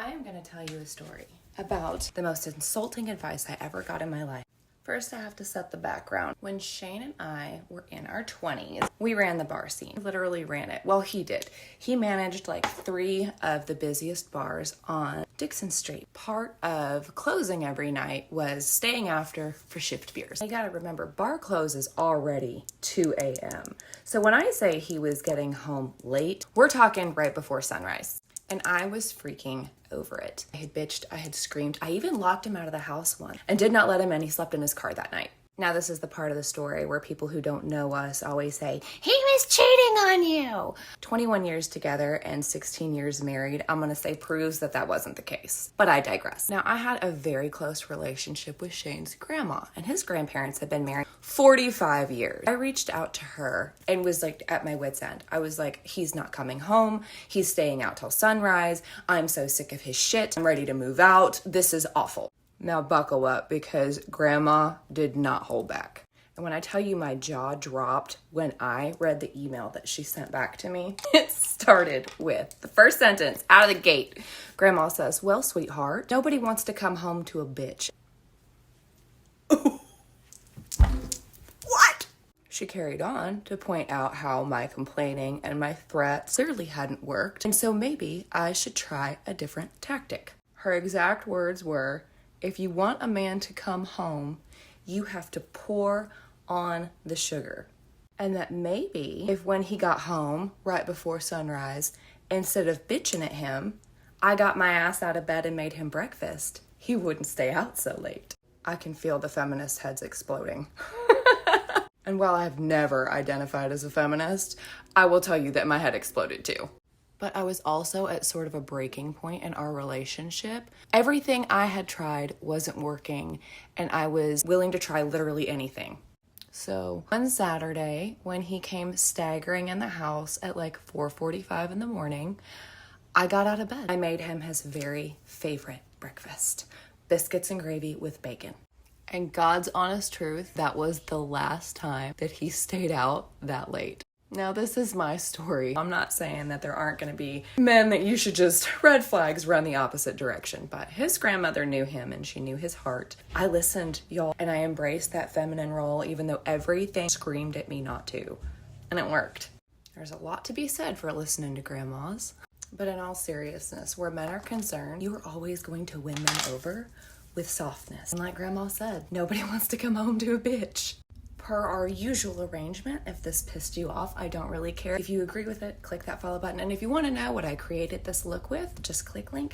I am going to tell you a story about the most insulting advice I ever got in my life. First, I have to set the background. When Shane and I were in our 20s, we ran the bar scene. Literally ran it. Well, he did. He managed like 3 of the busiest bars on Dixon Street. Part of closing every night was staying after for shift beers. You gotta remember, bar closes already 2 a.m. So when I say he was getting home late, we're talking right before sunrise. And I was freaking over it. I had bitched, I had screamed. I even locked him out of the house once and did not let him in. He slept in his car that night. Now this is the part of the story where people who don't know us always say, he was cheating on you. 21 years together and 16 years married, I'm gonna say proves that that wasn't the case. But I digress. Now I had a very close relationship with Shane's grandma, and his grandparents had been married 45 years. I reached out to her and was like at my wit's end. I was like, he's not coming home. He's staying out till sunrise. I'm so sick of his shit. I'm ready to move out. This is awful. Now buckle up, because grandma did not hold back. And when I tell you my jaw dropped when I read the email that she sent back to me, it started with the first sentence out of the gate. Grandma says, well, sweetheart, nobody wants to come home to a bitch. What? She carried on to point out how my complaining and my threats clearly hadn't worked, and so maybe I should try a different tactic. Her exact words were, if you want a man to come home, you have to pour on the sugar. And that maybe if when he got home right before sunrise, instead of bitching at him, I got my ass out of bed and made him breakfast, he wouldn't stay out so late. I can feel the feminist heads exploding. And while I've never identified as a feminist, I will tell you that my head exploded too. But I was also at sort of a breaking point in our relationship. Everything I had tried wasn't working, and I was willing to try literally anything. So one Saturday, when he came staggering in the house at like 4:45 in the morning, I got out of bed. I made him his very favorite breakfast, biscuits and gravy with bacon. And God's honest truth, that was the last time that he stayed out that late. Now, this is my story. I'm not saying that there aren't going to be men that you should just red flags run the opposite direction, but his grandmother knew him and she knew his heart. I listened, y'all, and I embraced that feminine role even though everything screamed at me not to. And it worked. There's a lot to be said for listening to grandmas. But in all seriousness, where men are concerned, you are always going to win them over with softness. And like grandma said, nobody wants to come home to a bitch. Per our usual arrangement, if this pissed you off, I don't really care. If you agree with it, click that follow button. And if you want to know what I created this look with, just click link